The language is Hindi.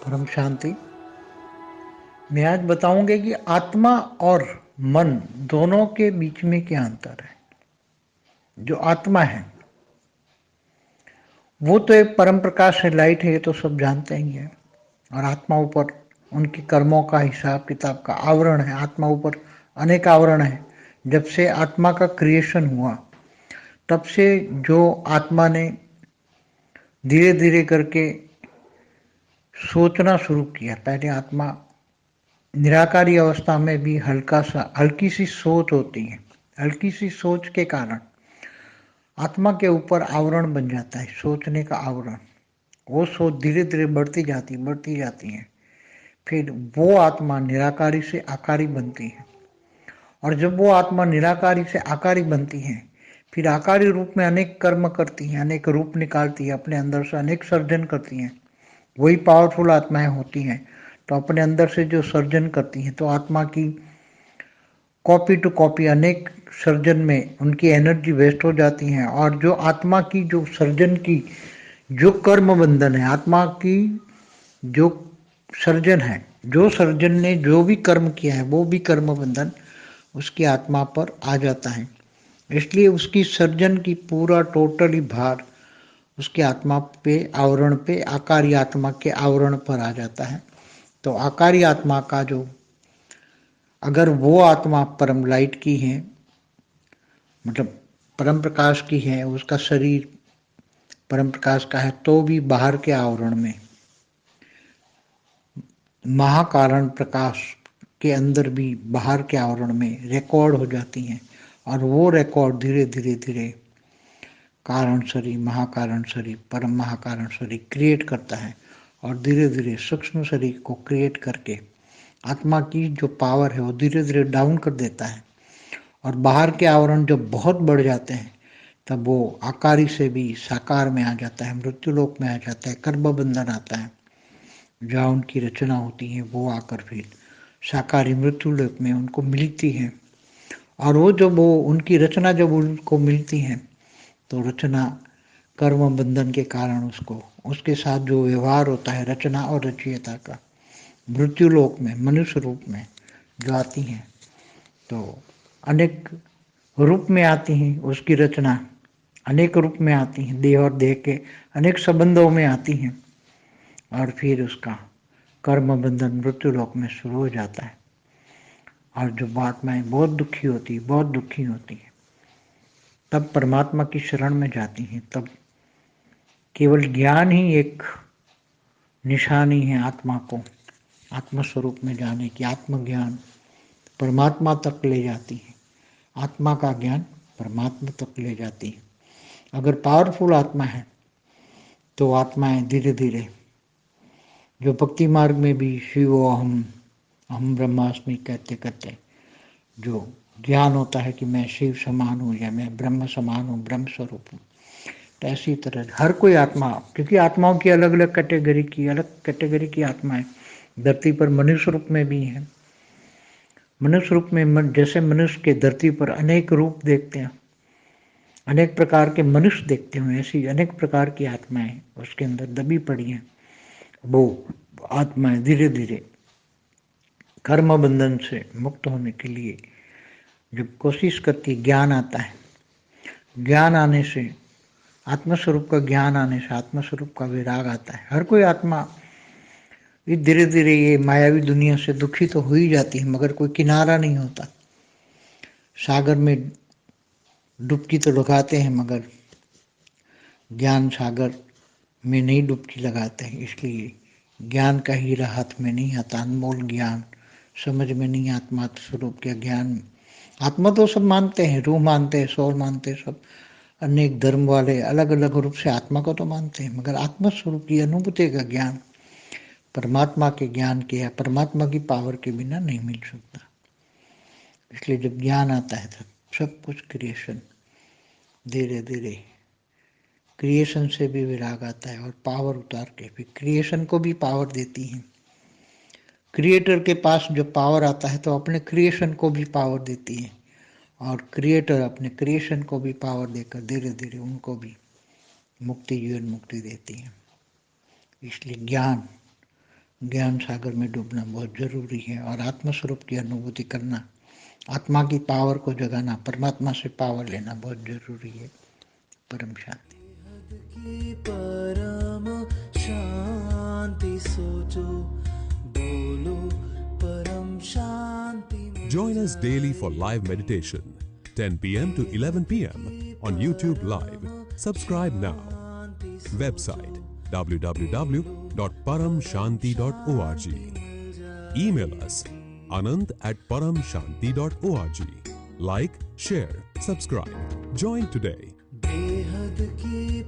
परम शांति। मैं आज बताऊंगा कि आत्मा और मन दोनों के बीच में क्या अंतर है। जो आत्मा है वो तो एक परम प्रकाश है, लाइट है, ये तो सब जानते ही है। और आत्मा ऊपर उनके कर्मों का हिसाब किताब का आवरण है। आत्मा ऊपर अनेक आवरण है। जब से आत्मा का क्रिएशन हुआ तब से जो आत्मा ने धीरे धीरे करके सोचना शुरू किया। पहले आत्मा निराकारी अवस्था में भी हल्की सी सोच होती है। हल्की सी सोच के कारण आत्मा के ऊपर आवरण बन जाता है, सोचने का आवरण। वो सोच धीरे धीरे बढ़ती जाती है। फिर वो आत्मा निराकारी से आकारी बनती है। और जब वो आत्मा निराकारी से आकारी बनती है फिर आकारी रूप में अनेक कर्म करती है, अनेक रूप निकालती है, अपने अंदर से अनेक सर्जन करती हैं। वही पावरफुल आत्माएं होती हैं। तो अपने अंदर से जो सर्जन करती हैं तो आत्मा की कॉपी टू कॉपी अनेक सर्जन में उनकी एनर्जी वेस्ट हो जाती है। और जो आत्मा की जो सर्जन की जो कर्म बंधन है, आत्मा की जो सर्जन है, जो सर्जन ने जो भी कर्म किया है वो भी कर्म बंधन उसकी आत्मा पर आ जाता है। इसलिए उसकी सर्जन की पूरा टोटली भार उसकी आत्मा पे, आवरण पे, आकारी आत्मा के आवरण पर आ जाता है। तो आकारी आत्मा का जो, अगर वो आत्मा परम लाइट की है, मतलब परम प्रकाश की है, उसका शरीर परम प्रकाश का है, तो भी बाहर के आवरण में महाकारण प्रकाश के अंदर भी बाहर के आवरण में रिकॉर्ड हो जाती हैं। और वो रिकॉर्ड धीरे धीरे धीरे कारण शरीर, महाकारण शरीर, परम महाकारण शरीर क्रिएट करता है। और धीरे धीरे सूक्ष्म शरीर को क्रिएट करके आत्मा की जो पावर है वो धीरे धीरे डाउन कर देता है। और बाहर के आवरण जब बहुत बढ़ जाते हैं तब वो आकारी से भी साकार में आ जाता है, मृत्यु लोक में आ जाता है, कर्म बंधन आता है। जहाँ उनकी रचना होती है वो आकर फिर साकारी मृत्यु लोक में उनको मिलती है। और वो जब वो उनकी रचना जब उनको मिलती है तो रचना कर्म बंधन के कारण उसको, उसके साथ जो व्यवहार होता है रचना और रचयिता का, मृत्यु लोक में मनुष्य रूप में जो आती हैं तो अनेक रूप में आती हैं। उसकी रचना अनेक रूप में आती हैं, देह और देह के अनेक संबंधों में आती हैं। और फिर उसका कर्म बंधन मृत्यु लोक में शुरू हो जाता है। और जो आत्माएं बहुत दुखी होती, बहुत दुखी होती है, तब परमात्मा की शरण में जाती हैं। तब केवल ज्ञान ही एक निशानी है आत्मा को आत्म स्वरूप में जाने की। आत्मज्ञान परमात्मा तक ले जाती है। आत्मा का ज्ञान परमात्मा तक ले जाती है। अगर पावरफुल आत्मा है तो आत्माएं धीरे धीरे, जो भक्ति मार्ग में भी शिव अहम ब्रह्मास्मि कहते कहते जो ज्ञान होता है कि मैं शिव समान हूँ या मैं ब्रह्म समान हूँ, ब्रह्म स्वरूप हूँ, तो ऐसी तरह हर कोई आत्मा, क्योंकि आत्माओं की अलग अलग कैटेगरी की आत्माएं धरती पर मनुष्य रूप में भी हैं। मनुष्य रूप में जैसे मनुष्य के धरती पर अनेक रूप देखते हैं, अनेक प्रकार के मनुष्य देखते हैं, ऐसी अनेक प्रकार की आत्माएं उसके अंदर दबी पड़ी हैं। वो आत्माएं धीरे धीरे कर्म बंधन से मुक्त होने के लिए जब कोशिश करती, ज्ञान आता है, ज्ञान आने से, आत्मस्वरूप का ज्ञान आने से आत्मस्वरूप का विराग आता है। हर कोई आत्मा ये धीरे धीरे ये मायावी दुनिया से दुखी तो हो ही जाती है, मगर कोई किनारा नहीं होता। सागर में डुबकी तो लगाते हैं मगर ज्ञान सागर में नहीं डुबकी लगाते हैं। इसलिए ज्ञान का हीरा हाथ में नहीं आता, अनमोल ज्ञान समझ में नहीं, आत्मा स्वरूप के ज्ञान। आत्मा तो सब मानते हैं, रूह मानते हैं, सोल मानते हैं, सब अनेक धर्म वाले अलग अलग रूप से आत्मा को तो मानते हैं, मगर आत्मा स्वरूप की अनुभूति का ज्ञान, परमात्मा के ज्ञान के या परमात्मा की पावर के बिना नहीं मिल सकता। इसलिए जब ज्ञान आता है तब सब कुछ क्रिएशन धीरे धीरे, क्रिएशन से भी विराग आता है और पावर उतार के फिर क्रिएशन को भी पावर देती है। क्रिएटर के पास जब पावर आता है तो अपने क्रिएशन को भी पावर देती है। और क्रिएटर अपने क्रिएशन को भी पावर देकर धीरे धीरे उनको भी मुक्ति, जीवन मुक्ति देती है। इसलिए ज्ञान ज्ञान सागर में डूबना बहुत जरूरी है। और आत्मस्वरूप की अनुभूति करना, आत्मा की पावर को जगाना, परमात्मा से पावर लेना बहुत जरूरी है। परम शांति। की परम शांति सोचो, बोलो परम शांति। Join us daily for live meditation, 10 p.m. to 11 p.m. on YouTube Live. Subscribe now. Website www.paramshanti.org. Email us anand@paramshanti.org. Like, share, subscribe. Join today. बेहद की